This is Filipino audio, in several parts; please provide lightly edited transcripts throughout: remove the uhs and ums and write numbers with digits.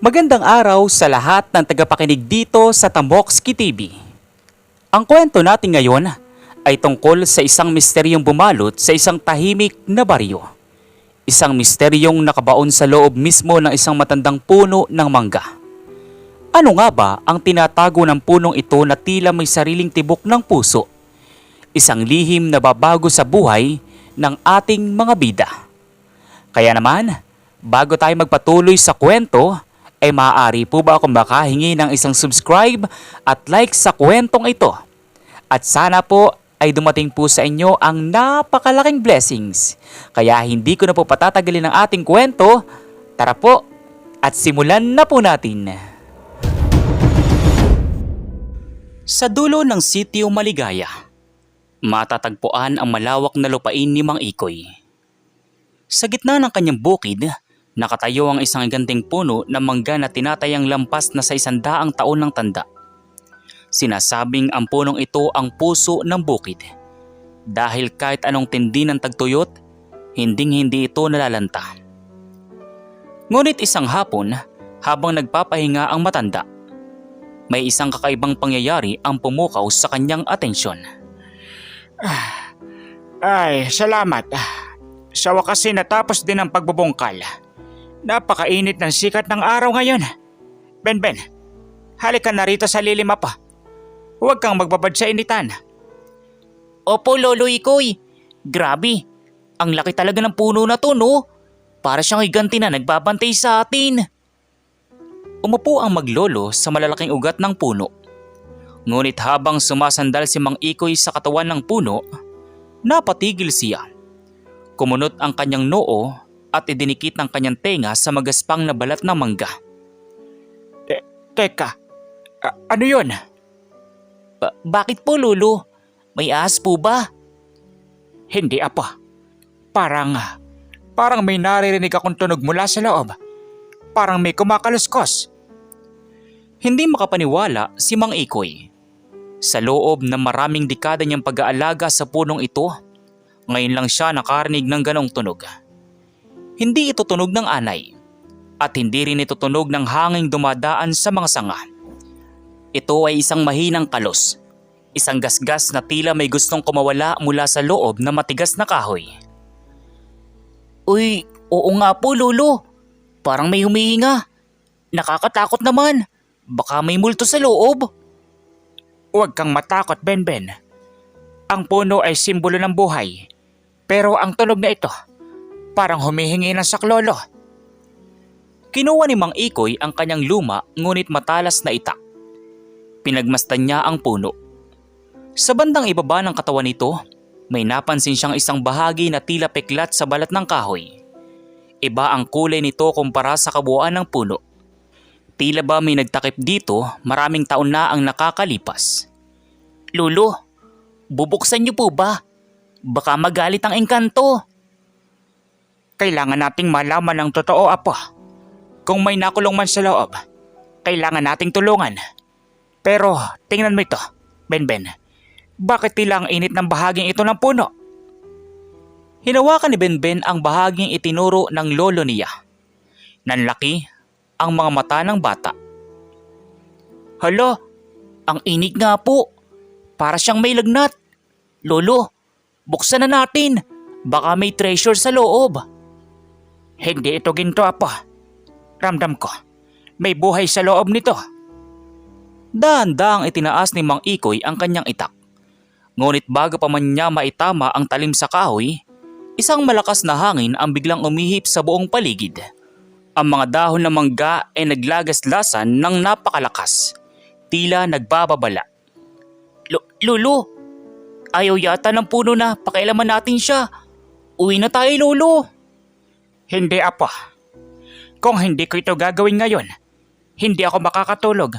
Magandang araw sa lahat ng tagapakinig dito sa Tambokski TV. Ang kwento natin ngayon ay tungkol sa isang misteryong bumalot sa isang tahimik na baryo. Isang misteryong nakabaon sa loob mismo ng isang matandang puno ng mangga. Ano nga ba ang tinatago ng punong ito na tila may sariling tibok ng puso? Isang lihim na babago sa buhay ng ating mga bida. Kaya naman, bago tayo magpatuloy sa kwento, ay maaari po ba akong makahingi ng isang subscribe at like sa kwentong ito? At sana po ay dumating po sa inyo ang napakalaking blessings. Kaya hindi ko na po patatagalin ang ating kwento. Tara po at simulan na po natin. Sa dulo ng sitio Maligaya, matatagpuan ang malawak na lupain ni Mang Ikoy. Sa gitna ng kanyang bukid, nakatayo ang isang ganting puno ng mangga na tinatayang lampas na sa 100 taon ng tanda. Sinasabing ang punong ito ang puso ng bukid. Dahil kahit anong tindi ng tagtuyot, hinding-hindi ito nalalanta. Ngunit isang hapon, habang nagpapahinga ang matanda, may isang kakaibang pangyayari ang pumukaw sa kanyang atensyon. Ay, salamat. Sa wakas natapos din ang pagbubungkal. Napakainit ng sikat ng araw ngayon. Ben, halika na rito sa lilim pa. Huwag kang magbabad sa initan. Opo, Lolo Ikoy. Grabe, ang laki talaga ng puno na to, no? Para siyang higanti na nagbabantay sa atin. Umupo ang maglolo sa malalaking ugat ng puno. Ngunit habang sumasandal si Mang Ikoy sa katawan ng puno, napatigil siya. Kumunot ang kanyang noo at idinikit ng kanyang tenga sa magaspang na balat ng mangga. Teka, ano yun? Bakit po, Lolo? May ahas po ba? Hindi apa. Parang may naririnig akong tunog mula sa loob. Parang may kumakaluskos. Hindi makapaniwala si Mang Ikoy. Sa loob ng maraming dekada niyang pag-aalaga sa punong ito, ngayon lang siya nakarinig ng ganong tunog. Hindi ito tunog ng anay at hindi rin ito tunog ng hanging dumadaan sa mga sanga. Ito ay isang mahinang kalos, isang gasgas na tila may gustong kumawala mula sa loob na matigas na kahoy. Uy, oo nga po, Lolo. Parang may humihinga. Nakakatakot naman. Baka may multo sa loob. Huwag kang matakot, Ben. Ang puno ay simbolo ng buhay. Pero ang tunog na ito, parang humihingi ng saklolo. Kinuha ni Mang Ikoy ang kanyang luma ngunit matalas na itak. Pinagmasdan niya ang puno. Sa bandang ibaba ng katawan nito, may napansin siyang isang bahagi na tila peklat sa balat ng kahoy. Iba ang kulay nito kumpara sa kabuuan ng puno. Tila ba may nagtakip dito, maraming taon na ang nakakalipas. Lolo, bubuksan niyo po ba? Baka magalit ang engkanto. Kailangan nating malaman ang totoo, apo. Kung may nakulong man sa loob, kailangan nating tulungan. Pero tingnan mo ito, Ben. Bakit tila ang init ng bahaging ito ng puno? Hinawakan ni Ben ang bahaging itinuro ng lolo niya. Nanlaki ang mga mata ng bata. Hala, ang init nga po. Para siyang may lagnat. Lolo, buksan na natin. Baka may treasure sa loob. Hindi ito ginto, apo. Ramdam ko, may buhay sa loob nito. Dahan-dahang itinaas ni Mang Ikoy ang kanyang itak. Ngunit bago pa man niya maitama ang talim sa kahoy, isang malakas na hangin ang biglang umihip sa buong paligid. Ang mga dahon ng mangga ay naglagas-lasan ng napakalakas. Tila nagbababala. Lolo, ayaw yata ng puno na pakialaman natin siya. Uwi na tayo, Lolo. Hindi, apo. Kung hindi ko ito gagawin ngayon, hindi ako makakatulog.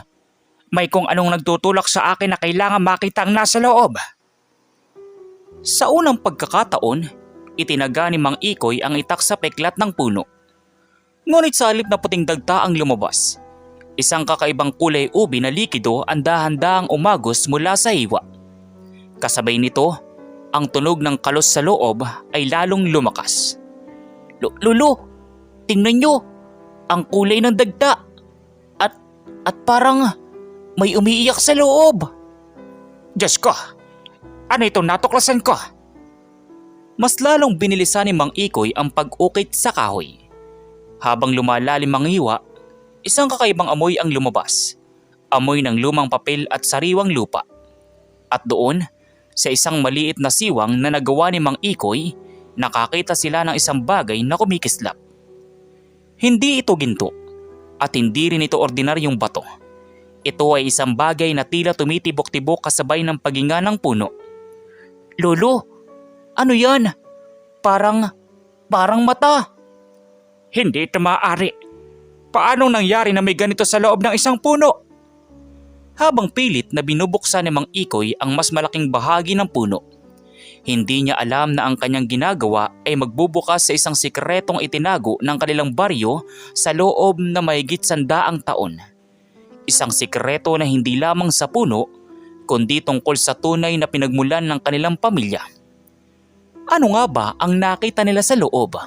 May kung anong nagtutulak sa akin na kailangan makita ang nasa loob. Sa unang pagkakataon, itinaga ni Mang Ikoy ang itak sa peklat ng puno. Ngunit sa halip na puting dagta ang lumabas, isang kakaibang kulay ubi na likido ang dahan-dahang umagos mula sa hiwa. Kasabay nito, ang tunog ng kalos sa loob ay lalong lumakas. Lolo, tingnan nyo, ang kulay ng dagta. At parang may umiiyak sa loob. Diyos ko, ano itong natuklasan ko? Mas lalong binilisan ni Mang Ikoy ang pag-ukit sa kahoy. Habang lumalalim ang hiwa, isang kakaibang amoy ang lumabas. Amoy ng lumang papel at sariwang lupa. At doon, sa isang maliit na siwang na nagawa ni Mang Ikoy, nakakita sila ng isang bagay na kumikislap. Hindi ito ginto at hindi rin ito ordinaryong bato. Ito ay isang bagay na tila tumitibok-tibok kasabay ng paghinga ng puno. Lolo, ano yan? Parang mata. Hindi ito maaari. Paanong nangyari na may ganito sa loob ng isang puno? Habang pilit na binubuksan ni Mang Ikoy ang mas malaking bahagi ng puno. Hindi niya alam na ang kanyang ginagawa ay magbubukas sa isang sikretong itinago ng kanilang baryo sa loob na mahigit 100 taon. Isang sikreto na hindi lamang sa puno, kundi tungkol sa tunay na pinagmulan ng kanilang pamilya. Ano nga ba ang nakita nila sa loob?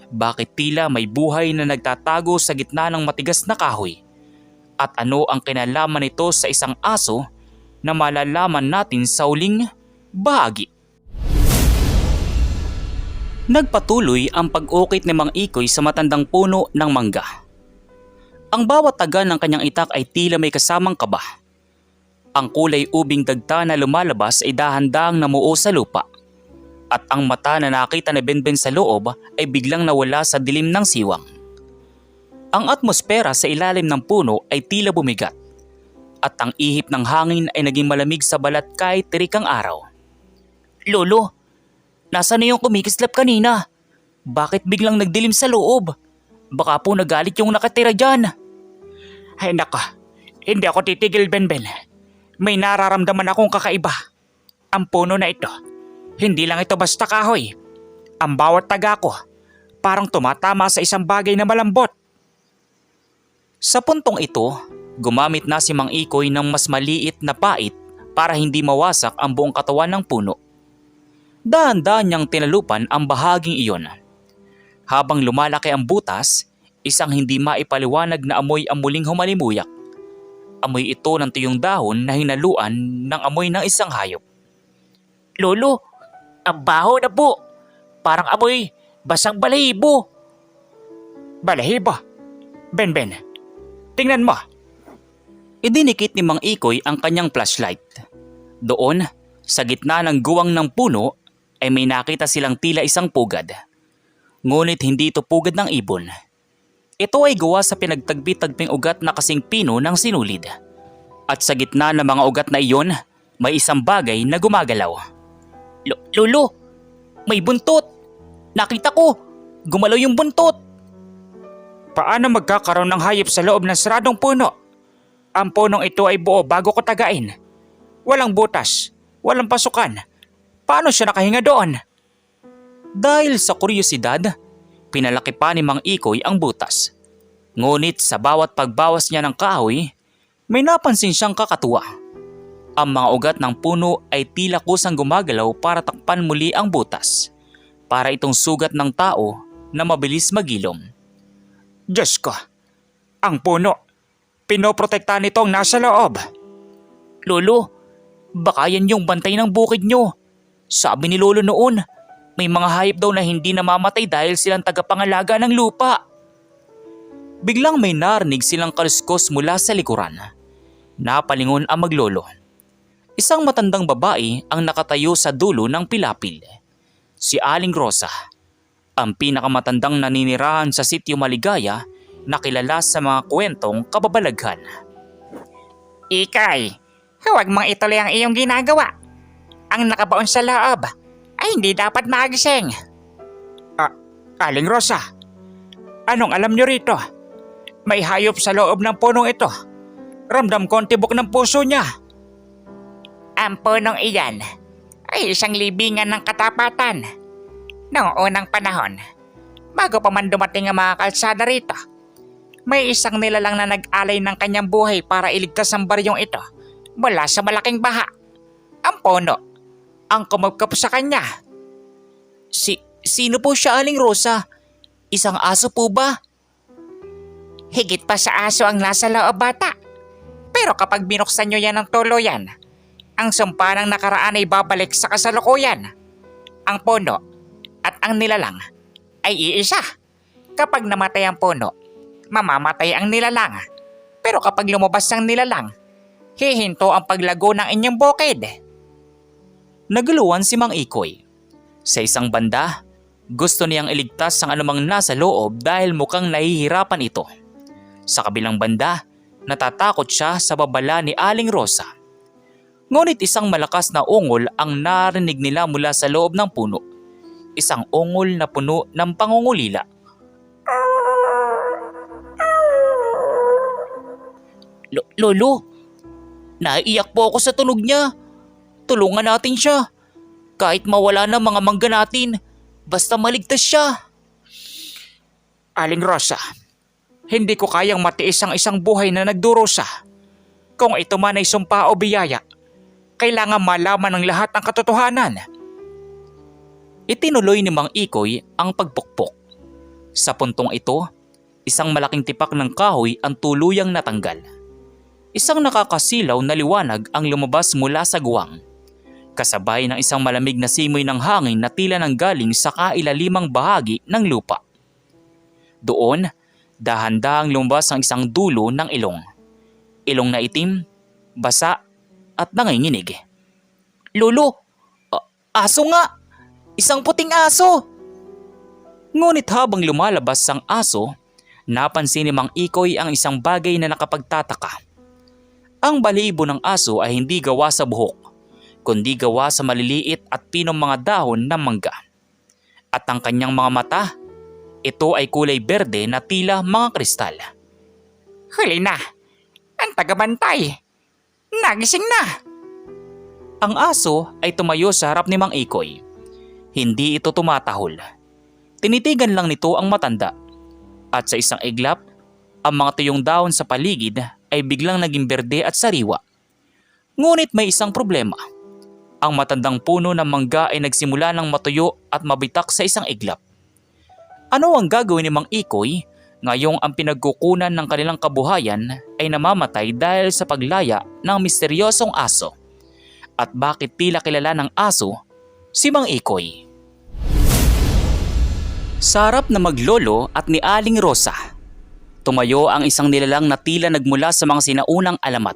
Bakit tila may buhay na nagtatago sa gitna ng matigas na kahoy? At ano ang kinalaman nito sa isang aso na malalaman natin sa uling bahagi? Nagpatuloy ang pag-ukit ni Mang Ikoy sa matandang puno ng mangga. Ang bawat taga ng kanyang itak ay tila may kasamang kaba. Ang kulay ubing dagta na lumalabas ay dahan-dahang namuo sa lupa. At ang mata na nakita ni Benben sa loob ay biglang nawala sa dilim ng siwang. Ang atmosfera sa ilalim ng puno ay tila bumigat. At ang ihip ng hangin ay naging malamig sa balat kahit tirik ang araw. Lolo, nasaan na yung kumikislap kanina? Bakit biglang nagdilim sa loob? Baka po nagalit yung nakatira dyan. Ay nako, hindi ako titigil, Benben. May nararamdaman akong kakaiba. Ang puno na ito, hindi lang ito basta kahoy. Ang bawat taga ko, parang tumatama sa isang bagay na malambot. Sa puntong ito, gumamit na si Mang Ikoy ng mas maliit na pait para hindi mawasak ang buong katawan ng puno. Dahan-dahan niyang tinalupan ang bahaging iyon. Habang lumalaki ang butas, isang hindi maipaliwanag na amoy ang muling humalimuyak. Amoy ito ng tuyong dahon na hinaluan ng amoy ng isang hayop. Lolo, ang baho na po. Parang amoy basang balahibo. Balahibo? Benben, tingnan mo. Idinikit ni Mang Ikoy ang kanyang flashlight. Doon, sa gitna ng guwang ng puno, ay may nakita silang tila isang pugad. Ngunit hindi ito pugad ng ibon. Ito ay gawa sa pinagtagpi-tagping ugat na kasing pino ng sinulid. At sa gitna ng mga ugat na iyon, may isang bagay na gumagalaw. Lolo, may buntot. Nakita ko, gumalaw yung buntot. Paano magkakaroon ng hayop sa loob ng saradong puno? Ang punong ito ay buo bago ko tagain. Walang butas, walang pasukan. Paano siya nakahinga doon? Dahil sa kuryosidad, pinalaki pa ni Mang Ikoy ang butas. Ngunit sa bawat pagbawas niya ng kahoy, may napansin siyang kakatuwa. Ang mga ugat ng puno ay tila kusang gumagalaw para takpan muli ang butas. Para itong sugat ng tao na mabilis magilom. Diyos ko, ang puno, pinoprotektahan nitong nasa loob. Lolo, baka yan yung bantay ng bukid nyo. Sabi ni Lolo noon, may mga hayop daw na hindi namamatay dahil silang tagapangalaga ng lupa. Biglang may narinig silang kaluskos mula sa likuran. Napalingon ang maglolo. Isang matandang babae ang nakatayo sa dulo ng pilapil. Si Aling Rosa, ang pinakamatandang naninirahan sa sitio Maligaya na kilala sa mga kwentong kababalaghan. Ikay, huwag mong ituloy ang iyong ginagawa. Ang nakabaon sa loob ay hindi dapat magising. Aling Rosa, anong alam niyo rito? May hayop sa loob ng punong ito. Ramdam ko ang tibok ng puso niya. Ang punong iyan ay isang libingan ng katapatan. Noong unang panahon, bago pa man dumating ang mga kalsada rito, may isang nilalang na nag-alay ng kanyang buhay para iligtas ang baryong ito mula sa malaking baha. Ang puno ang kumagkap sa kanya. Sino po siya, Aling Rosa? Isang aso po ba? Higit pa sa aso ang nasa loob, bata. Pero kapag binuksan nyo yan ng tuluyan, ang sumpa ng nakaraan ay babalik sa kasalukuyan. Ang puno at ang nilalang ay iisa. Kapag namatay ang puno, mamamatay ang nilalang. Pero kapag lumabas ang nilalang, hihinto ang paglago ng inyong bukid. Naguluhan si Mang Ikoy. Sa isang banda, gusto niyang iligtas ang anumang nasa loob dahil mukhang nahihirapan ito. Sa kabilang banda, natatakot siya sa babala ni Aling Rosa. Ngunit isang malakas na ungol ang narinig nila mula sa loob ng puno. Isang ungol na puno ng pangungulila. Lolo, naiiyak po ako sa tunog niya. Tulungan natin siya. Kahit mawala na mga mangga natin, basta maligtas siya. Aling Rosa, hindi ko kayang matiis ang isang buhay na nagdurusa. Kung ito man ay sumpa o biyaya, kailangan malaman ng lahat ang katotohanan. Itinuloy ni Mang Ikoy ang pagpukpok. Sa puntong ito, isang malaking tipak ng kahoy ang tuluyang natanggal. Isang nakakasilaw na liwanag ang lumabas mula sa guwang. Kasabay ng isang malamig na simoy ng hangin na tila nanggaling sa kailalimang bahagi ng lupa. Doon, dahan-dahang lumabas ang isang dulo ng ilong. Ilong na itim, basa at nanginginig. Lolo, aso nga! Isang puting aso! Ngunit habang lumalabas ang aso, napansin ni Mang Ikoy ang isang bagay na nakapagtataka. Ang balahibo ng aso ay hindi gawa sa buhok, kundi gawa sa maliliit at pinong mga dahon ng mangga. At ang kanyang mga mata, ito ay kulay berde na tila mga kristal. Huli na! Ang tagabantay! Nagising na! Ang aso ay tumayo sa harap ni Mang Ikoy. Hindi ito tumatahol. Tinitigan lang nito ang matanda. At sa isang iglap, ang mga tuyong dahon sa paligid ay biglang naging berde at sariwa. Ngunit may isang problema. Ang matandang puno ng mangga ay nagsimula ng matuyo at mabitak sa isang iglap. Ano ang gagawin ni Mang Ikoy ngayong ang pinagkukunan ng kanilang kabuhayan ay namamatay dahil sa paglaya ng misteryosong aso? At bakit tila kilala ng aso si Mang Ikoy? Sa harap na maglolo at ni Aling Rosa, tumayo ang isang nilalang na tila nagmula sa mga sinaunang alamat.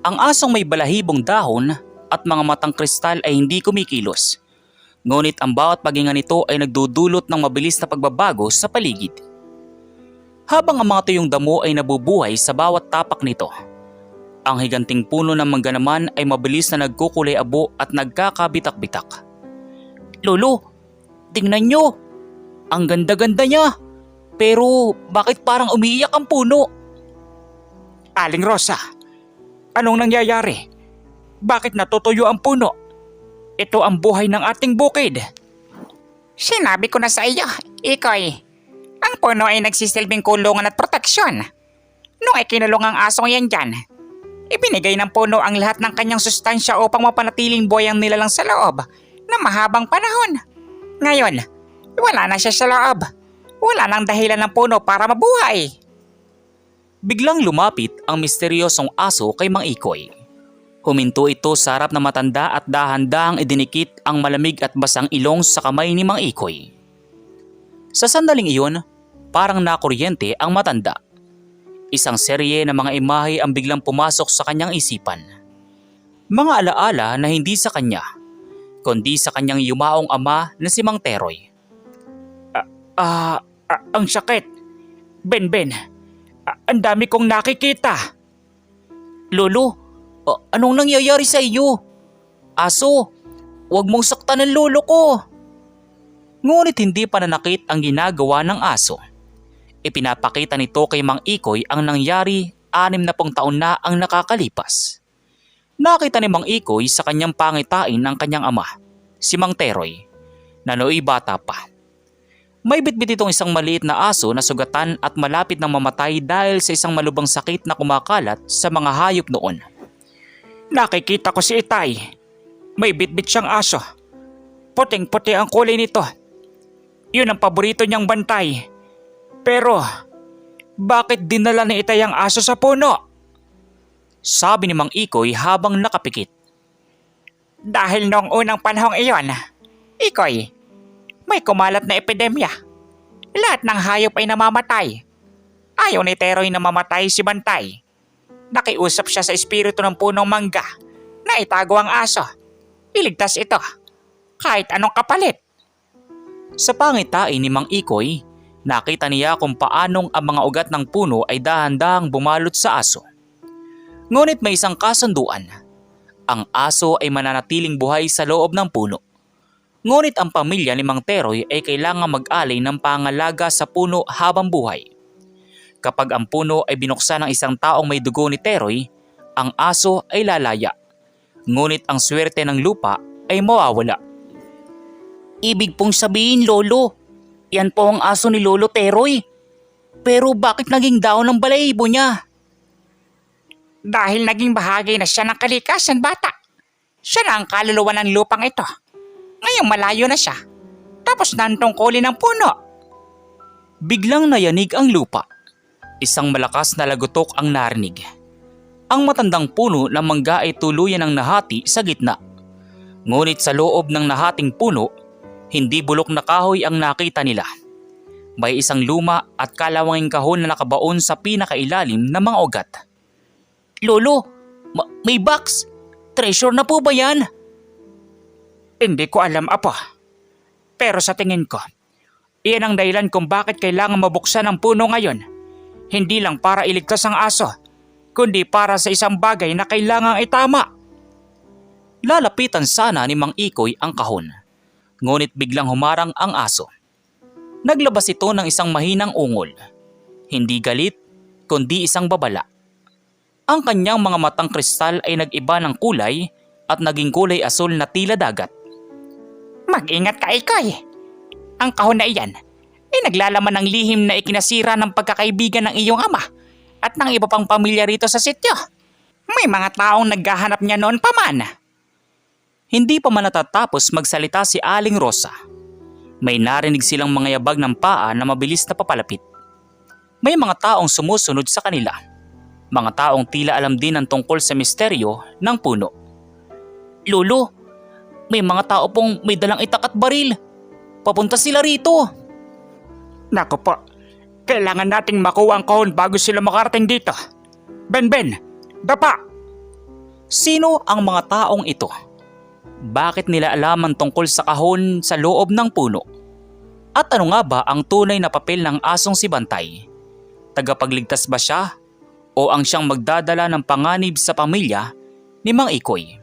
Ang asong may balahibong dahon at mga matang kristal ay hindi kumikilos. Ngunit ang bawat paghinga nito ay nagdudulot ng mabilis na pagbabago sa paligid. Habang ang mga tuyong damo ay nabubuhay sa bawat tapak nito, ang higanting puno ng mangga naman ay mabilis na nagkukulay abo at nagkakabitak-bitak. Lolo, tingnan nyo! Ang ganda-ganda niya! Pero bakit parang umiiyak ang puno? Aling Rosa, anong nangyayari? Bakit natutuyo ang puno? Ito ang buhay ng ating bukid. Sinabi ko na sa iyo, Ikoy. Ang puno ay nagsisilbing kulungan at proteksyon. Nung ikinulong ang asong yan dyan, ibinigay ng puno ang lahat ng kanyang sustansya upang mapanatiling buhay ang nilalang sa loob na mahabang panahon. Ngayon, wala na siya sa loob. Wala nang dahilan ng puno para mabuhay. Biglang lumapit ang misteryosong aso kay Mang Ikoy. Huminto ito sa harap na matanda at dahan-dahang idinikit ang malamig at basang ilong sa kamay ni Mang Ikoy. Sa sandaling iyon, parang nakuryente ang matanda. Isang serye ng mga imahe ang biglang pumasok sa kanyang isipan. Mga alaala na hindi sa kanya, kundi sa kanyang yumaong ama na si Mang Teroy. Ang sakit. Ben, ang dami kong nakikita. Lolo, anong nangyayari sa iyo? Aso, huwag mong saktan ang lolo ko. Ngunit hindi pananakit ang ginagawa ng aso. Ipinapakita nito kay Mang Ikoy ang nangyari 60 taon na ang nakakalipas. Nakita ni Mang Ikoy sa kanyang pangitain ng kanyang ama, si Mang Teroy, na nooy bata pa. May bitbit itong isang maliit na aso na sugatan at malapit nang mamatay dahil sa isang malubhang sakit na kumakalat sa mga hayop noon. Nakikita ko si Itay. May bitbit siyang aso. Puting-puti ang kulay nito. Yun ang paborito niyang bantay. Pero, bakit dinala ni Itay ang aso sa puno? Sabi ni Mang Ikoy habang nakapikit. Dahil noong unang panahong iyon, Ikoy, may kumalat na epidemya. Lahat ng hayop ay namamatay. Ayaw ni Teroy na mamatay si Bantay. Nakiusap siya sa espiritu ng punong mangga na itago ang aso. Iligtas ito, kahit anong kapalit. Sa pangitain ni Mang Ikoy, nakita niya kung paanong ang mga ugat ng puno ay dahan-dahang bumalot sa aso. Ngunit may isang kasunduan. Ang aso ay mananatiling buhay sa loob ng puno. Ngunit ang pamilya ni Mang Teroy ay kailangang mag-alay ng pangalaga sa puno habang buhay. Kapag ang puno ay binuksan ng isang taong may dugo ni Teroy, ang aso ay lalaya. Ngunit ang swerte ng lupa ay mawawala. Ibig pong sabihin, Lolo, yan po ang aso ni Lolo Teroy. Pero bakit naging daon ng balahibo niya? Dahil naging bahagi na siya ng kalikasan, bata. Siya na ang kaluluwa ng lupang ito. Ngayong malayo na siya. Tapos nantungkulin ng puno. Biglang nayanig ang lupa. Isang malakas na lagutok ang narinig. Ang matandang puno ng mangga ay tuluyan ng nahati sa gitna. Ngunit sa loob ng nahating puno, hindi bulok na kahoy ang nakita nila. May isang luma at kalawanging kahon na nakabaon sa pinakailalim ng mga ugat. Lolo, may box. Treasure na po ba yan? Hindi ko alam, Apo. Pero sa tingin ko, iyan ang dahilan kung bakit kailangan mabuksan ang puno ngayon. Hindi lang para iligtas ang aso, kundi para sa isang bagay na kailangang itama. Lalapitan sana ni Mang Ikoy ang kahon. Ngunit biglang humarang ang aso. Naglabas ito ng isang mahinang ungol. Hindi galit, kundi isang babala. Ang kanyang mga matang kristal ay nag-iba ng kulay at naging kulay asul na tila dagat. Mag-ingat ka, Ikoy. Ang kahon na iyan ay naglalaman ng lihim na ikinasira ng pagkakaibigan ng iyong ama at ng iba pang pamilya rito sa sityo. May mga taong naghahanap niya noon pa man. Hindi pa man natatapos magsalita si Aling Rosa. May narinig silang mga yabag ng paa na mabilis na papalapit. May mga taong sumusunod sa kanila. Mga taong tila alam din ang tungkol sa misteryo ng puno. Lolo, may mga tao pong may dalang itak at baril. Papunta sila rito. Naku po, kailangan nating makuha ang kahon bago sila makarating dito. Ben, dapa! Sino ang mga taong ito? Bakit nila alam ang tungkol sa kahon sa loob ng puno? At ano nga ba ang tunay na papel ng asong si Bantay? Tagapagligtas ba siya? O ang siyang magdadala ng panganib sa pamilya ni Mang Ikoy?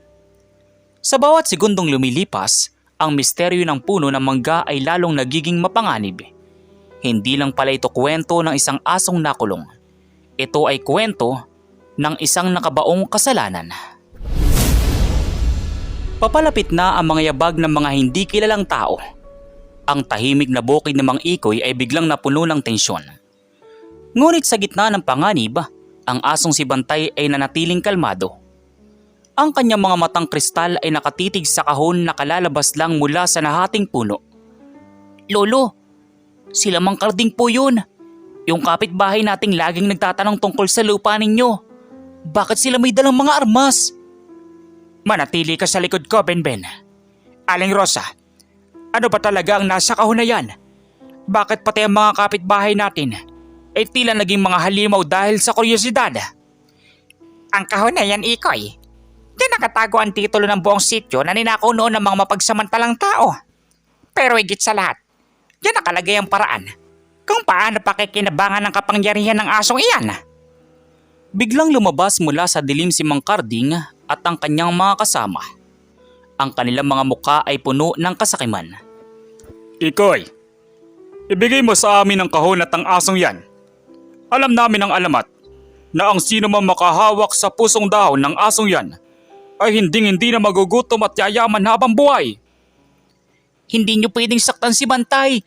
Sa bawat segundong lumilipas, ang misteryo ng puno ng mangga ay lalong nagiging mapanganib. Hindi lang pala ito kwento ng isang asong nakulong. Ito ay kwento ng isang nakabaong kasalanan. Papalapit na ang mga yabag ng mga hindi kilalang tao. Ang tahimik na bukid ng Mang Ikoy ay biglang napuno ng tensyon. Ngunit sa gitna ng panganib, ang asong si Bantay ay nanatiling kalmado. Ang kanyang mga matang kristal ay nakatitig sa kahon na kalalabas lang mula sa nahating puno. Lolo, sila Mang Karding po yun. Yung kapitbahay nating laging nagtatanong tungkol sa lupa ninyo. Bakit sila may dalang mga armas? Manatili ka sa likod ko, Ben. Aling Rosa, ano ba talaga ang nasa kahon na yan? Bakit pati ang mga kapitbahay natin ay tila naging mga halimaw dahil sa kuryosidad? Ang kahon na yan, Ikoy. Diyan nakatago ang titulo ng buong sityo na ninakaw noon ng mga mapagsamantalang tao. Pero higit sa lahat, diyan nakalagay ang paraan kung paano pakikinabangan ng kapangyarihan ng asong iyan. Biglang lumabas mula sa dilim si Mang Karding at ang kanyang mga kasama. Ang kanilang mga mukha ay puno ng kasakiman. Ikoy, ibigay mo sa amin ang kahon at ang asong yan. Alam namin ang alamat na ang sino man makahawak sa pusong dahon ng asong yan ay hindi na magugutom at yayaman habang buhay. Hindi nyo pwedeng saktan si Bantay.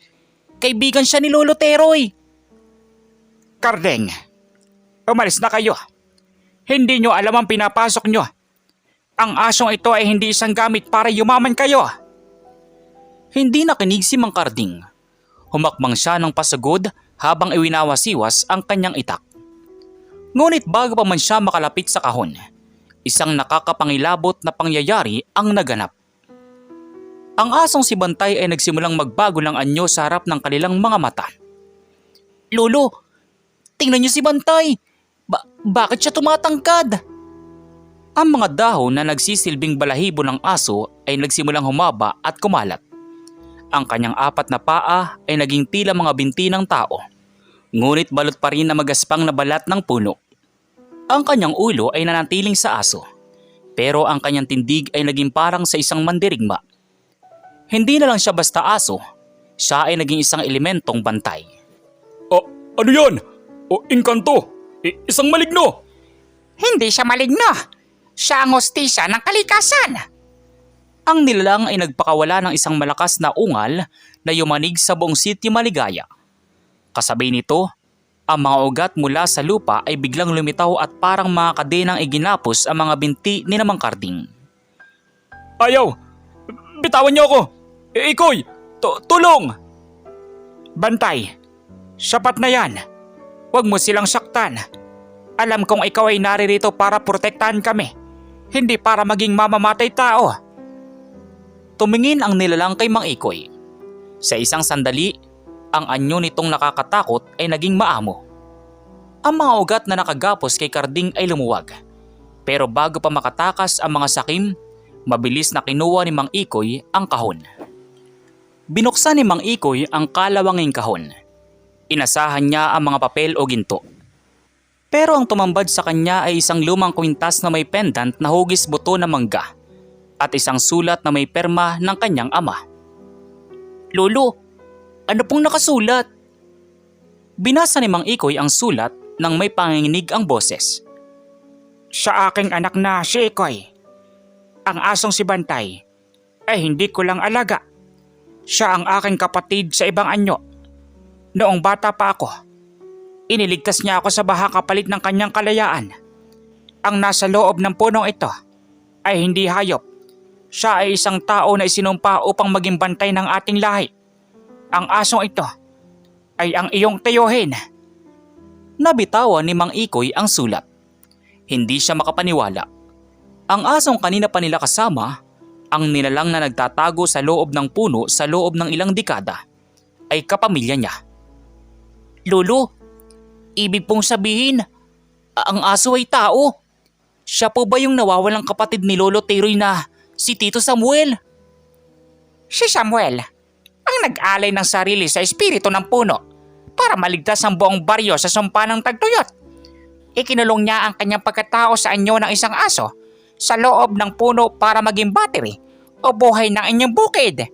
Kaibigan siya ni Lolo Teroy. Kardeng, umalis na kayo. Hindi nyo alam ang pinapasok nyo. Ang asong ito ay hindi isang gamit para yumaman kayo. Hindi nakinig si Mang Karding. Humakbang siya ng pasagod habang iwinawasiwas ang kanyang itak. Ngunit bago pa man siya makalapit sa kahon, isang nakakapangilabot na pangyayari ang naganap. Ang asong si Bantay ay nagsimulang magbago ng anyo sa harap ng kanilang mga mata. Lolo, tingnan niyo si Bantay. Bakit siya tumatangkad? Ang mga dahon na nagsisilbing balahibo ng aso ay nagsimulang humaba at kumalat. Ang kanyang 4 na paa ay naging tila mga binti ng tao, ngunit balot pa rin na magaspang na balat ng puno. Ang kanyang ulo ay nanatiling sa aso, pero ang kanyang tindig ay naging parang sa isang mandirigma. Hindi na lang siya basta aso, siya ay naging isang elementong bantay. Ano yan? O engkanto? Isang maligno? Hindi siya maligno. Siya ang hostisya ng kalikasan. Ang nilalang ay nagpakawala ng isang malakas na ungal na yumanig sa buong Sitio Maligaya. Kasabay nito, ang mga ugat mula sa lupa ay biglang lumitaw at parang mga kadenang iginapos ang mga binti ni Mang Karding. Ayaw! Bitawan niyo ako! Ikoy! Tulong! Bantay, sapat na yan. Huwag mo silang saktan. Alam kong ikaw ay naririto para protektahan kami, hindi para maging mamamatay tao. Tumingin ang nilalang kay Mang Ikoy. Sa isang sandali, ang anyo nitong nakakatakot ay naging maamo. Ang mga ugat na nakagapos kay Karding ay lumuwag. Pero bago pa makatakas ang mga sakim, mabilis na kinuha ni Mang Ikoy ang kahon. Binuksan ni Mang Ikoy ang kalawanging kahon. Inasahan niya ang mga papel o ginto. Pero ang tumambad sa kanya ay isang lumang kwintas na may pendant na hugis buto na mangga at isang sulat na may perma ng kanyang ama. Lolo, ano pong nakasulat? Binasa ni Mang Ikoy ang sulat nang may panginginig ang boses. Sa aking anak na si Ikoy, ang asong si Bantay ay hindi ko lang alaga. Siya ang aking kapatid sa ibang anyo. Noong bata pa ako, iniligtas niya ako sa baha kapalit ng kanyang kalayaan. Ang nasa loob ng punong ito ay hindi hayop. Siya ay isang tao na isinumpa upang maging bantay ng ating lahi. Ang asong ito ay ang iyong tiyuhin. Nabitawan ni Mang Ikoy ang sulat. Hindi siya makapaniwala. Ang asong kanina pa nila kasama, ang nilalang na nagtatago sa loob ng puno sa loob ng ilang dekada, ay kapamilya niya. Lolo, ibig pong sabihin, ang aso ay tao. Siya po ba yung nawawalang kapatid ni Lolo Teroy na si Tito Samuel? Si Samuel ang nag-alay ng sarili sa espiritu ng puno para maligtas ang buong baryo sa sumpa ng tagtuyot. Ikinulong niya ang kanyang pagkatao sa anyo ng isang aso sa loob ng puno para maging battery o buhay ng inyong bukid.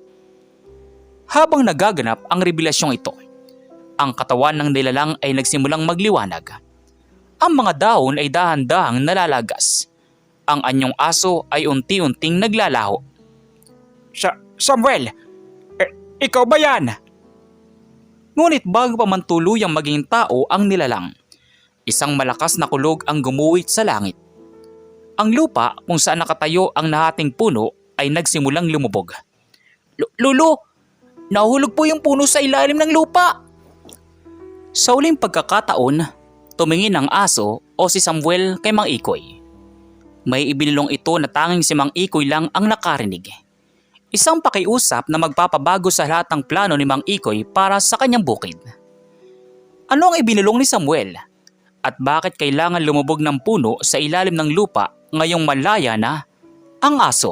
Habang nagaganap ang revelasyong ito, ang katawan ng nilalang ay nagsimulang magliwanag. Ang mga dahon ay dahan-dahang nalalagas. Ang anyong aso ay unti-unting naglalaho. Samuel, ikaw ba yan? Ngunit bago pa man tuluyang maging tao ang nilalang, isang malakas na kulog ang gumuwit sa langit. Ang lupa kung saan nakatayo ang nahating puno ay nagsimulang lumubog. Lolo, nahulog po yung puno sa ilalim ng lupa. Sa uling pagkakataon, tumingin ang aso o si Samuel kay Mang Ikoy. May ibinulong ito na tanging si Mang Ikoy lang ang nakarinig. Isang pakiusap na magpapabago sa lahat ng plano ni Mang Ikoy para sa kanyang bukid. Ano ang ibinulong ni Samuel? At bakit kailangan lumubog ng puno sa ilalim ng lupa ngayong malaya na ang aso?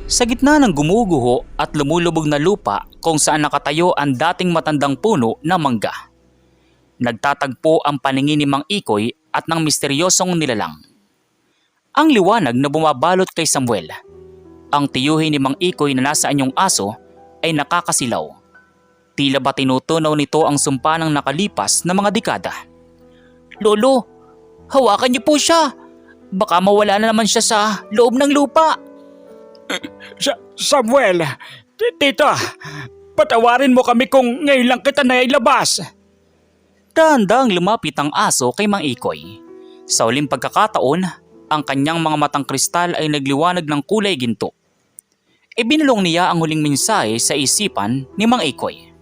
Sa gitna ng gumuguho at lumulubog na lupa kung saan nakatayo ang dating matandang puno na mangga, nagtatagpo ang paningin ni Mang Ikoy at ng misteryosong nilalang. Ang liwanag na bumabalot kay Samuel. Ang tiyuhin ni Mang Ikoy na nasa anyong aso ay nakakasilaw. Tila ba tinutunaw nito ang sumpa ng nakalipas na mga dekada. Lolo, hawakan niyo po siya. Baka mawala na naman siya sa loob ng lupa. Samuel, tito, patawarin mo kami kung ngayon lang kita nailabas. Dahan-dahang lumapit ang aso kay Mang Ikoy. Sa uling pagkakataon, ang kanyang mga matang kristal ay nagliwanag ng kulay ginto. Ibinulong niya ang huling mensahe sa isipan ni Mang Ikoy.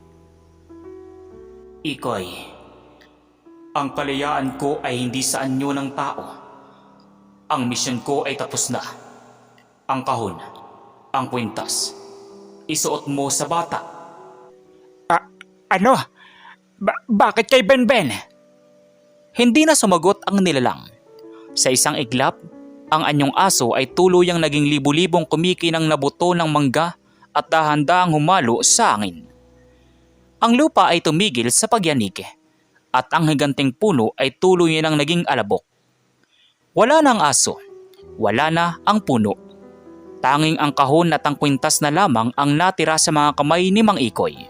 Ikoy, Ang kalayaan ko ay hindi sa anyo ng tao. Ang misyon ko ay tapos na. Ang kahon, ang kwintas, isuot mo sa bata. Ano? Bakit kay Benben? Hindi na sumagot ang nilalang. Sa isang iglap, ang anyong aso ay tuluyang naging libu-libong kumikinang nabuto ng mangga at dahan-dahang humalo sa angin. Ang lupa ay tumigil sa pagyanig at ang higanting puno ay tuluyan ng naging alabok. Wala na ang aso, wala na ang puno. Tanging ang kahon at ang kwintas na lamang ang natira sa mga kamay ni Mang Ikoy.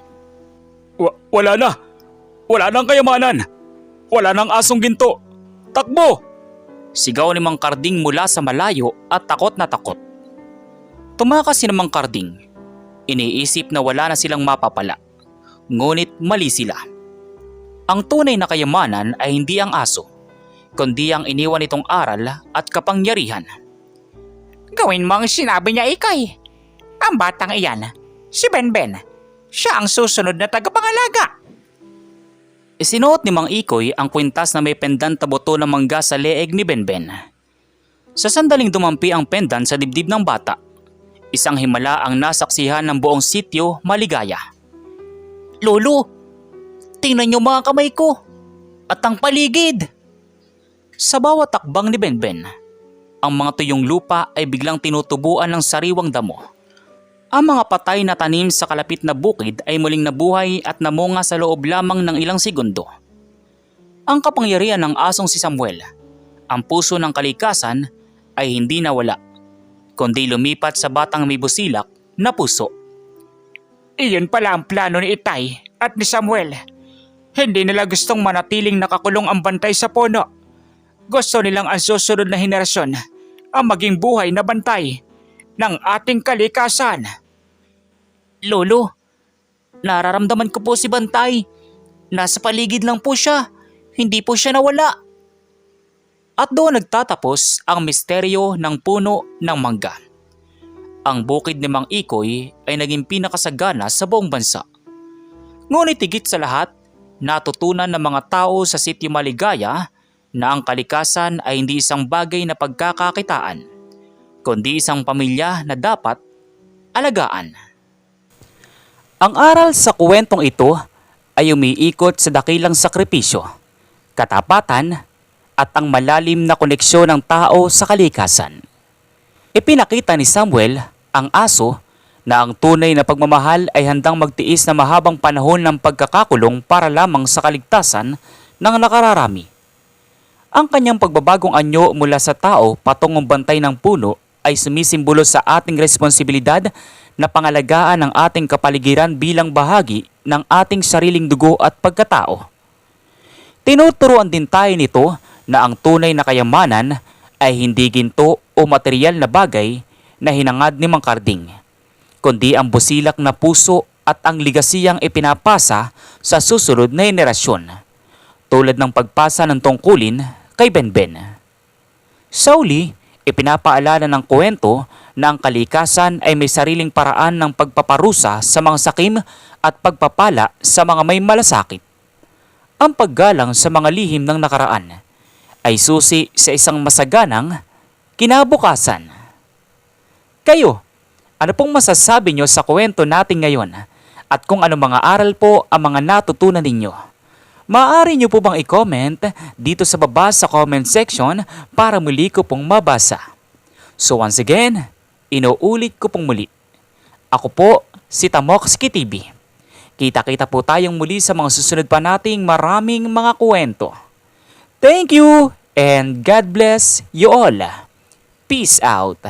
Wala na! Wala nang kayamanan! Wala nang asong ginto! Takbo! Sigaw ni Mang Karding mula sa malayo at takot na takot. Tumakas si Mang Karding. Iniisip na wala na silang mapapala. Ngunit mali sila. Ang tunay na kayamanan ay hindi ang aso, kundi ang iniwan nitong aral at kapangyarihan. Gawin mo ang sinabi niya, Ikoy. Ang batang iyan, si Benben, siya ang susunod na tagapangalaga. Isinuot ni Mang Ikoy ang kwintas na may pendant na buto ng mangga sa leeg ni Benben. Sa sandaling dumampi ang pendant sa dibdib ng bata, isang himala ang nasaksihan ng buong sityo Maligaya. Lolo, tingnan niyo mga kamay ko at ang paligid. Sa bawat takbang ni Benben, ang mga tuyong lupa ay biglang tinutubuan ng sariwang damo. Ang mga patay na tanim sa kalapit na bukid ay muling nabuhay at namunga sa loob lamang ng ilang segundo. Ang kapangyarihan ng asong si Samuel, ang puso ng kalikasan, ay hindi nawala, kundi lumipat sa batang may busilak na puso. Iyon pala ang plano ni Itay at ni Samuel. Hindi nila gustong manatiling nakakulong ang bantay sa puno. Gusto nilang ang susunod na henerasyon ang maging buhay na bantay ng ating kalikasan. Lolo, nararamdaman ko po si Bantay. Nasa paligid lang po siya. Hindi po siya nawala. At doon nagtatapos ang misteryo ng puno ng mangga. Ang bukid ni Mang Ikoy ay naging pinakasagana sa buong bansa. Ngunit higit sa lahat, natutunan ng mga tao sa Sitio Maligaya na ang kalikasan ay hindi isang bagay na pagkakakitaan, kundi isang pamilya na dapat alagaan. Ang aral sa kwentong ito ay umiikot sa dakilang sakripisyo, katapatan at ang malalim na koneksyon ng tao sa kalikasan. Ipinakita ni Samuel, ang aso, na ang tunay na pagmamahal ay handang magtiis na mahabang panahon ng pagkakakulong para lamang sa kaligtasan ng nakararami. Ang kanyang pagbabagong anyo mula sa tao patungong bantay ng puno ay sumisimbolo sa ating responsibilidad na pangalagaan ang ating kapaligiran bilang bahagi ng ating sariling dugo at pagkatao. Tinuturuan din tayo nito na ang tunay na kayamanan ay hindi ginto o material na bagay na hinangad ni Mang Karding, kundi ang busilak na puso at ang ligasiyang ipinapasa sa susunod na henerasyon, tulad ng pagpasa ng tungkulin kay Benben. Sa uli, ipinapaalala ng kwento na ang kalikasan ay may sariling paraan ng pagpaparusa sa mga sakim at pagpapala sa mga may malasakit. Ang paggalang sa mga lihim ng nakaraan ay susi sa isang masaganang kinabukasan. Kayo, ano pong masasabi nyo sa kwento natin ngayon at kung ano mga aral po ang mga natutunan ninyo? Maaari nyo po bang i-comment dito sa baba sa comment section para muli ko pong mabasa. So once again, inuulit ko pong muli. Ako po si Tamoxki TV. Kita-kita po tayong muli sa mga susunod pa nating maraming mga kwento. Thank you and God bless you all. Peace out.